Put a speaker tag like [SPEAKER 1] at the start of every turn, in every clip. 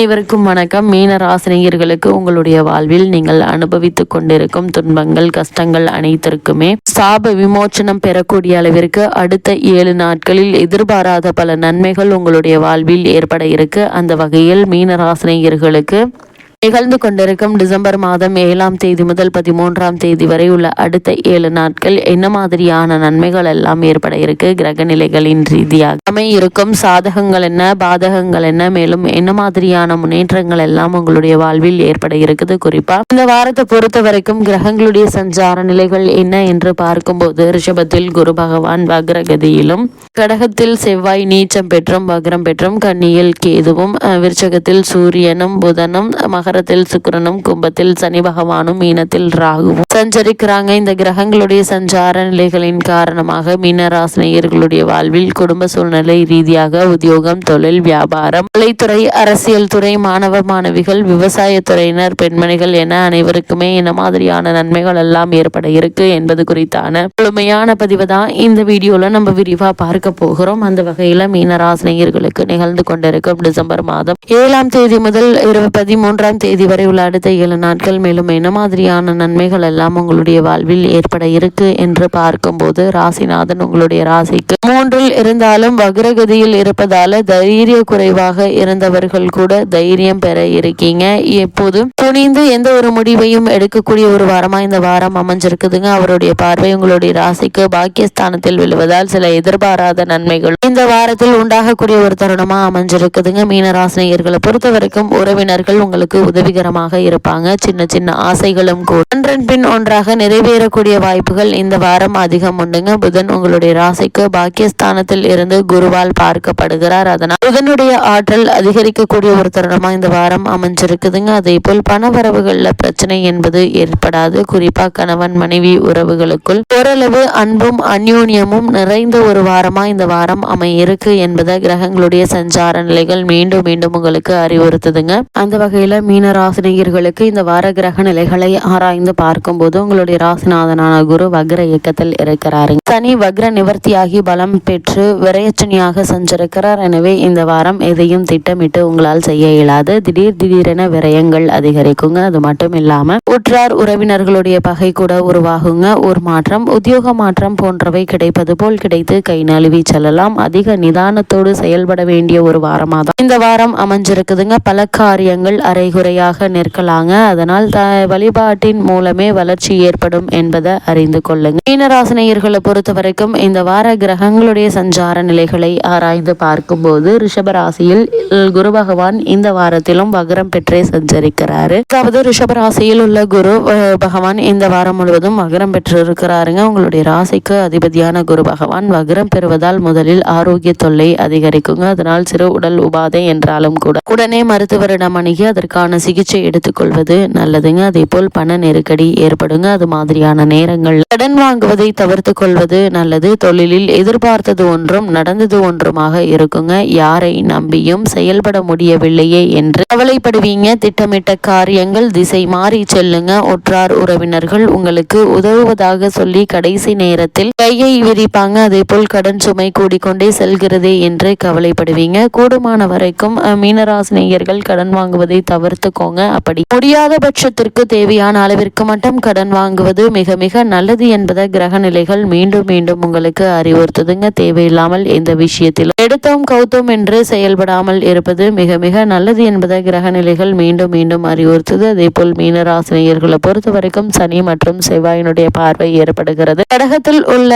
[SPEAKER 1] அனைவருக்கும் வணக்கம். மீன ராசினியர்களுக்கு உங்களுடைய வாழ்வில் நீங்கள் அனுபவித்துக் கொண்டிருக்கும் துன்பங்கள், கஷ்டங்கள் அனைத்திற்குமே சாப விமோச்சனம் பெறக்கூடிய அளவிற்கு அடுத்த 7 நாட்களில் எதிர்பாராத பல நன்மைகள் உங்களுடைய வாழ்வில் ஏற்பட இருக்கு. அந்த வகையில் மீன ராசினியர்களுக்கு நிகழ்ந்து கொண்டிருக்கும் டிசம்பர் மாதம் 7ஆம் தேதி முதல் 13ஆம் தேதி வரை உள்ள அடுத்த 7 நாட்கள் என்ன மாதிரியான நன்மைகள் எல்லாம் ஏற்பட இருக்கு, கிரக நிலைகளின் ரீதியாக இருக்கும் சாதகங்கள் என்ன, பாதகங்கள் என்ன, மேலும் என்ன மாதிரியான முன்னேற்றங்கள் எல்லாம் உங்களுடைய வாழ்வில் ஏற்பட இருக்குது. குறிப்பா இந்த வாரத்தை பொறுத்த வரைக்கும் கிரகங்களுடைய சஞ்சார நிலைகள் என்ன என்று பார்க்கும்போது, ரிஷபத்தில் குரு பகவான் வக்ரகதியிலும், கடகத்தில் செவ்வாய் நீச்சம் பெற்றும் வக்ரம் பெற்றும், கன்னியில் கேதுவும், விருச்சகத்தில் சூரியனும் புதனும், மகரத்தில் சுக்கிரனும், கும்பத்தில் சனி பகவானும், மீனத்தில் ராகுவும் சஞ்சரிக்கிறாங்க. இந்த கிரகங்களுடைய சஞ்சார நிலைகளின் காரணமாக மீனராசினியர்களுடைய வாழ்வில் குடும்ப சூழ்நிலை ரீதியாக உத்தியோகம், தொழில், வியாபாரம், கலைத்துறை, அரசியல் துறை, மாணவ மாணவிகள், விவசாய துறையினர், பெண்மணிகள் என அனைவருக்குமே என்ன மாதிரியான நன்மைகள் எல்லாம் ஏற்பட இருக்கு என்பது குறித்தான முழுமையான பதிவு தான் இந்த வீடியோல நம்ம விரிவா பார்க்க போகிறோம். அந்த வகையில மீனராசினியர்களுக்கு நிகழ்ந்து கொண்டிருக்கும் டிசம்பர் மாதம் 7ஆம் தேதி முதல் 13ஆம் தேதி வரை உள்ள அடுத்த 7 நாட்கள் மேலும் என்ன மாதிரியான நன்மைகள் எல்லாம் உங்களுடைய வாழ்வில் ஏற்பட இருக்கு என்று பார்க்கும்போது, ராசிநாதன் உங்களுடைய ராசிக்கு 3இல் இருந்தாலும் வக்ரகதியில் இருப்பதால தைரிய குறைவாக இருந்தவர்கள் கூட தைரியம் பெற இருக்கீங்க. எப்போதும் துணிந்து எந்த ஒரு முடிவையும் எடுக்கக்கூடிய ஒரு வாரமா இந்த வாரம் அமைஞ்சிருக்குதுங்க. அவருடைய பார்வை உங்களுடைய ராசிக்கு பாக்கியஸ்தானத்தில் விழுவதால் சில எதிர்பாராத நன்மைகள் இந்த வாரத்தில் உண்டாகக்கூடிய ஒரு தருணமா அமைஞ்சிருக்குதுங்க. மீனராசினியர்களை பொறுத்த வரைக்கும் உறவினர்கள் உங்களுக்கு உதவிகரமாக இருப்பாங்க. சின்ன சின்ன ஆசைகளும் கூட ஒன்றன் பின் ஒன்றாக நிறைவேறக்கூடிய வாய்ப்புகள் இந்த வாரம் அதிகம் உண்டுங்க. புதன் உங்களுடைய ராசிக்கு பாக்கியஸ்தானத்தில் இருந்து குருவால் பார்க்கப்படுகிறார். அதனால் புதனுடைய ஆற்றல் அதிகரிக்கக்கூடிய ஒரு தருணமா இந்த வாரம் அமைஞ்சிருக்குதுங்க. அதே போல் பண வரவுகள்ல பிரச்சனை என்பது ஏற்படாது. குறிப்பா கணவன் மனைவி உறவுகளுக்குள் ஓரளவு அன்பும் அந்யோன்யமும் நிறைந்த ஒரு வாரமா இந்த வாரம் அமையிருக்கு என்பதை கிரகங்களுடைய சஞ்சார நிலைகள் மீண்டும் மீண்டும் உங்களுக்கு அறிவுறுத்துதுங்க. அந்த வகையில மீனராசினியர்களுக்கு இந்த வார கிரக நிலைகளை ஆராய்ந்து பார்க்கும்போது உங்களுடைய ராசிநாதனான குரு வக்ர இயக்கத்தில் இருக்கிறாரு. சனி வக்ர நிவர்த்தியாகி பலம் பெற்று விரையச்சனியாக சென்றிருக்கிறார். எனவே இந்த வாரம் எதையும் திட்டமிட்டு உங்களால் செய்ய இயலாது. திடீரென விரயங்கள் அதிகரிக்குங்க. அது மட்டும் இல்லாம உற்றார் உறவினர்களுடைய பகை கூட உருவாகுங்க. ஒரு மாற்றம், உத்தியோக மாற்றம் போன்றவை கிடைப்பது போல் கிடைத்து கை நழுவி செல்லலாம். அதிக நிதானத்தோடு செயல்பட வேண்டிய ஒரு வாரமாக தான் இந்த வாரம் அமைஞ்சிருக்குதுங்க. பல காரியங்கள் அரைகுறையாக நிற்கலாங்க. அதனால் வழிபாட்டின் மூலமே வளர்ச்சி ஏற்படும் என்பதை அறிந்து கொள்ளுங்க. மீனராசினியர்களை பொறுத்த வரைக்கும் இந்த வார கிரகங்களுடைய சஞ்சார நிலைகளை ஆராய்ந்து பார்க்கும்போது, ரிஷபராசியில் குரு பகவான் இந்த வாரத்திலும் வக்ரம் பெற்றே சஞ்சரிக்கிறாரு. அதாவது ரிஷபராசியில் உள்ள குரு பகவான் இந்த வாரம் முழுவதும் வக்ரம் பெற்று இருக்கிறாருங்க. உங்களுடைய ராசிக்கு அதிபதியான குரு பகவான் வக்ரம் பெறுவதால் முதலில் ஆரோக்கிய தொல்லை அதிகரிக்குங்க. அதனால் சிறு உடல் உபாதை என்றாலும் கூட உடனே மருத்துவரிடம் அணுகி அதற்கான சிகிச்சை எடுத்துக்கொள்வது நல்லதுங்க. அதே போல் பண நெருக்கடி ஏற்படுங்க. அது மாதிரியான நேரங்கள் கடன் வாங்குவதை தவிர்த்து கொள்வது நல்லது. தொழிலில் எதிர்பார்த்தது ஒன்றும் நடந்தது ஒன்றுமாக இருக்குங்க. யாரை நம்பியும் செயல்பட முடியவில்லையே என்று கவலைப்படுவீங்க. திட்டமிட்ட காரியங்கள் திசை மாறி செல்லுங்க. உற்றார் உறவினர்கள் உங்களுக்கு உதவுவதாக சொல்லி கடைசி நேரத்தில் கையை விரிப்பாங்க. அதே போல் கடன் சுமை கூடிக்கொண்டே செல்கிறதே என்று கவலைப்படுவீங்க. கூடுமான வரைக்கும் மீனராசினியர்கள் கடன் வாங்குவதை தவிர்த்துக்கோங்க. அப்படி முடியாத பட்சத்திற்கு தேவையான அளவிற்கு மட்டும் கடன் வாங்குவது மிக மிக நல்லது என்பதை கிரக நிலைகள் மீண்டும் மீண்டும் உங்களுக்கு அறிவுறுத்துதுங்க. தேவையில்லாமல் எந்த விஷயத்திலும் எடுத்தோம் கௌத்தோம் என்று செயல்படாமல் இருப்பது மிக மிக நல்லது என்பதை கிரக நிலைகள் மீண்டும் மீண்டும் அறிவுறுத்துது. அதே போல் மீனராசினியர்களை பொறுத்த வரைக்கும் சனி மற்றும் செவ்வாயினுடைய பார்வை ஏற்படுகிறது. கடகத்தில் உள்ள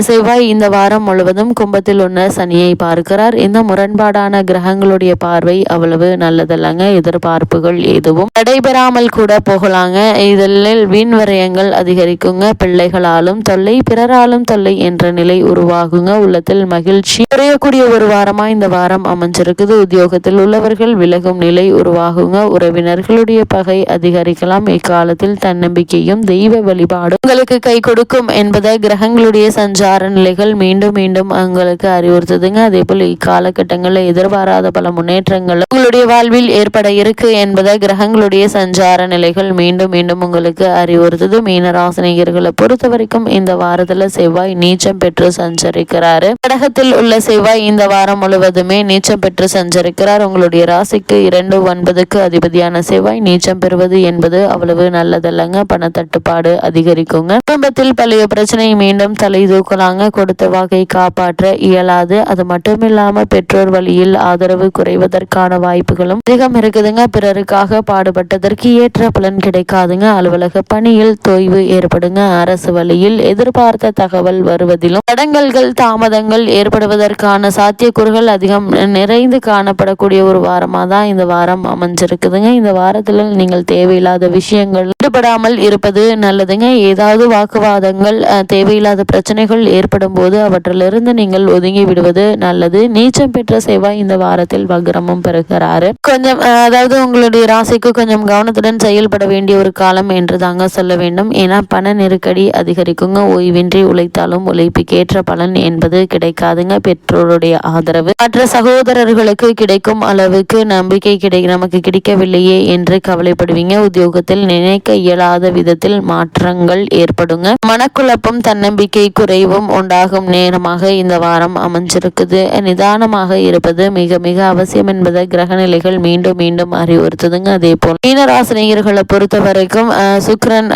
[SPEAKER 1] செவ்வாய் இந்த வாரம் முழுவதும் கும்பத்தில் உள்ள சனியை பார்க்கிறார். இந்த முரண்பாடான கிரகங்களுடைய பார்வை அவ்வளவு நல்லதல்லங்க. எதிர்பார்ப்புகள் எதுவும் நடைபெறாமல் கூட போகலாங்க. இதில் வீண் விரயங்கள் அதிகரிக்குங்க. பிள்ளைகளாலும் தொல்லை, பிறராலும் தொல்லை என்ற நிலை உருவாகுங்க. உள்ளத்தில் மகிழ்ச்சி குறையக்கூடிய ஒரு வாரமா இந்த வாரம் அமைஞ்சிருக்குது. உத்தியோகத்தில் உள்ளவர்கள் விலகும் நிலை உருவாகுங்க. உறவினர்களுடைய பகை அதிகரிக்கலாம். இக்காலத்தில் தன்னம்பிக்கையும் தெய்வ வழிபாடும் உங்களுக்கு கை கொடுக்கும் என்பதை கிரகங்களுடைய சஞ்சார நிலைகள் மீண்டும் மீண்டும் உங்களுக்கு அறிவுறுத்துதுங்க. அதே போல் இக்காலகட்டங்களில் எதிர்பாராத பல முன்னேற்றங்கள் உங்களுடைய வாழ்வில் ஏற்பட இருக்கு என்பது என்பதை கிரகங்களுடைய சஞ்சார நிலைகள் மீண்டும் மீண்டும் உங்களுக்கு அறிவுறுத்துது. மீனராசினியர்களை பொறுத்த வரைக்கும் இந்த வாரத்துல செவ்வாய் நீச்சம் பெற்று சஞ்சரிக்கிறாரு. கடகத்தில் உள்ள செவ்வாய் இந்த வாரம் முழுவதுமே நீச்சம் பெற்று சஞ்சரிக்கிறார். உங்களுடைய ராசிக்கு 2-9க்கு அதிபதியான செவ்வாய் நீச்சம் பெறுவது என்பது அவ்வளவு நல்லதல்லங்க. பண தட்டுப்பாடு அதிகரிக்குங்க. குடும்பத்தில் பழைய பிரச்சனை மீண்டும் தலை தூக்கலாங்க. கொடுத்த வகை காப்பாற்ற இயலாது. அது மட்டும் இல்லாம பெற்றோர் வழியில் ஆதரவு குறைவதற்கான வாய்ப்புகளும் அதிகம் இருக்குதுங்க. பிறருக்காக பாடுபட்டதற்கு ஏற்ற பலன் கிடைக்காதுங்க. அலுவலக பணியில் தொய்வு ஏற்படுங்க. அரசு வழியில் எதிர்பார்த்த தகவல் வருவதிலும் தடங்கல்கள் தாமதங்கள் ஏற்படுவதற்கான சாத்தியக்கூறுகள் அதிகம் நிறைந்து காணப்படக்கூடிய ஒரு வாரமாக தான் இந்த வாரம் அமைஞ்சிருக்குதுங்க. இந்த வாரத்தில் நீங்கள் தேவையில்லாத விஷயங்கள் ஈடுபடாமல் இருப்பது நல்லதுங்க. ஏதாவது வாக்குவாதங்கள் தேவையில்லாத பிரச்சனைகள் ஏற்படும் போது அவற்றிலிருந்து நீங்கள் ஒதுங்கி விடுவது நல்லது. நீச்சம் பெற்ற செவ்வாய் இந்த வாரத்தில் வக்ரமும் பெறுகிறாரு. கொஞ்சம் அதாவது உங்களுடைய ராசிக்கு கொஞ்சம் கவனத்துடன் செயல்பட வேண்டிய ஒரு காலம் என்று தாங்க சொல்ல வேண்டும். ஏன்னா பண நெருக்கடி அதிகரிக்குங்க. ஓய்வின்றி உழைத்தாலும் உழைப்புக்கேற்ற பலன் என்பது கிடைக்காதுங்க. பெற்றோருடைய ஆதரவு மற்ற சகோதரர்களுக்கு கிடைக்கும் அளவுக்கு நம்பிக்கை நமக்கு கிடைக்கவில்லையே என்று கவலைப்படுவீங்க. உத்தியோகத்தில் நினைக்க இயலாத விதத்தில் மாற்றங்கள் ஏற்படுங்க. மனக்குழப்பம் தன்னம்பிக்கை குறைவும் உண்டாகும் நேரமாக இந்த வாரம் அமைஞ்சிருக்குது. நிதானமாக இருப்பது மிக மிக அவசியம் என்பதை கிரகநிலைகள் மீண்டும் மீண்டும் அறிவுறுத்துதுங்க. அதே போல் மீனராசினியர்களை பொறுத்த வரைக்கும் சுக்கிரன்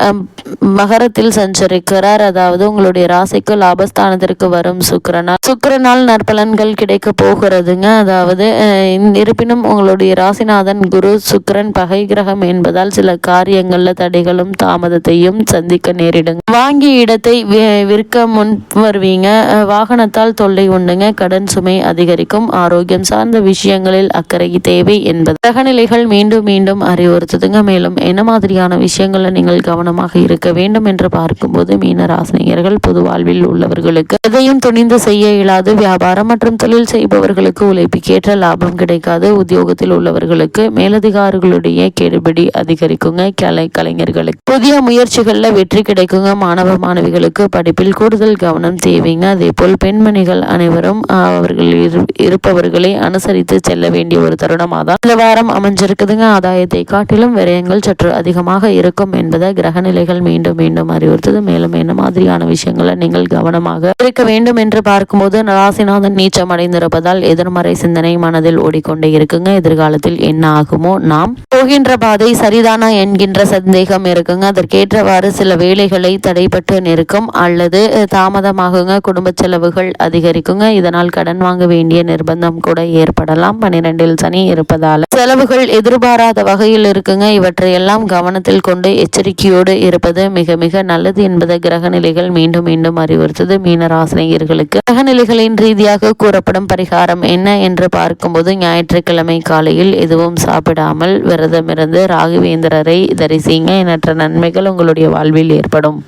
[SPEAKER 1] மகரத்தில் சஞ்சரிக்கிறார். அதாவது உங்களுடைய ராசிக்கு லாபஸ்தானத்திற்கு வரும் சுக்கிரனால் நற்பலன்கள் கிடைக்க போகிறதுங்க. அதாவது இருப்பினும் உங்களுடைய ராசிநாதன் குரு சுக்கிரன் பகை கிரகம் என்பதால் சில காரியங்கள்ல தடைகளும் தாமதத்தையும் சந்திக்க நேரிடுங்க. வாங்கிய இடத்தை விற்க முன் வருவீங்க. வாகனத்தால் தொல்லை உண்டுங்க. கடன் சுமை அதிகரிக்கும். ஆரோக்கியம் சார்ந்த விஷயங்களில் அக்கறை தேவை என்பது கிரகநிலைகள் மீண்டும் மீண்டும் அறிவுறுத்துதுங்க. மேலும் என்ன மாதிரியான விஷயங்களை நீங்கள் கவனமாக இருக்க வேண்டும் என்று பார்க்கும்போது மீனராசினியர்கள் பொது வாழ்வில் உள்ளவர்களுக்கு எதையும் துணிந்து செய்ய இயலாது. வியாபாரம் மற்றும் தொழில் செய்பவர்களுக்கு உழைப்புக்கேற்ற லாபம் கிடைக்காது. உத்தியோகத்தில் உள்ளவர்களுக்கு மேலதிகாரிகளுடைய கெடுபிடி அதிகரிக்குங்க. கலைஞர்களுக்கு புதிய முயற்சிகள்ல வெற்றி கிடைக்குங்க. மாணவ மாணவிகளுக்கு படிப்பில் கூடுதல் கவனம் தேவைங்க. அதே போல் பெண்மணிகள் அனைவரும் அவர்கள் இருப்பவர்களை அனுசரித்து செல்ல வேண்டிய ஒரு தருணமாக தான் இந்த வாரம் அமைஞ்சிருக்குதுங்க. ஆதாயத்தை காட்டிலும் விரயங்கள் சற்று அதிகமாக இருக்கும் என்பதை கிரகநிலைகள் மீண்டும் மீண்டும் அறிவுறுத்தது. மேலும் என்ன மாதிரியான விஷயங்களை நீங்கள் கவனமாக இருக்க வேண்டும் என்று பார்க்கும்போது ராசிநாதன் நீச்சம் அடைந்திருப்பதால் எதிர்மறை சிந்தனை மனதில் ஓடிக்கொண்டே இருக்குங்க. எதிர்காலத்தில் என்ன ஆகுமோ, நாம் போகின்ற பாதை சரிதானா என்கின்ற சந்தேகம் இருக்குங்க. அதற்கேற்றவாறு சில வேலைகளை தடைப்பட்டு நிற்கும் அல்லது தாமதமாகுங்க. குடும்ப செலவுகள் அதிகரிக்குங்க. இதனால் கடன் வாங்க வேண்டிய நிர்பந்தம் கூட ஏற்படலாம். 12ல் சனி இருப்பதால செலவுகள் எதிர்பாராத வகையில் இருக்குங்க. இவற்றையெல்லாம் கவனத்தில் கொண்டு எச்சரிக்கையோடு இருப்பது மிக மிக நல்லது என்பதை கிரகநிலைகள் மீண்டும் மீண்டும் அறிவுறுத்தது. மீனராசினியர்களுக்கு கிரகநிலைகளின் ரீதியாக கூறப்படும் பரிகாரம் என்ன என்று பார்க்கும்போது ஞாயிற்றுக்கிழமை காலையில் எதுவும் சாப்பிடாமல் விரதமிருந்து ராகவேந்திரரை தரிசிங்க. எண்ணற்ற நன்மைகள் உங்களுடைய வாழ்வில் ஏற்படும்.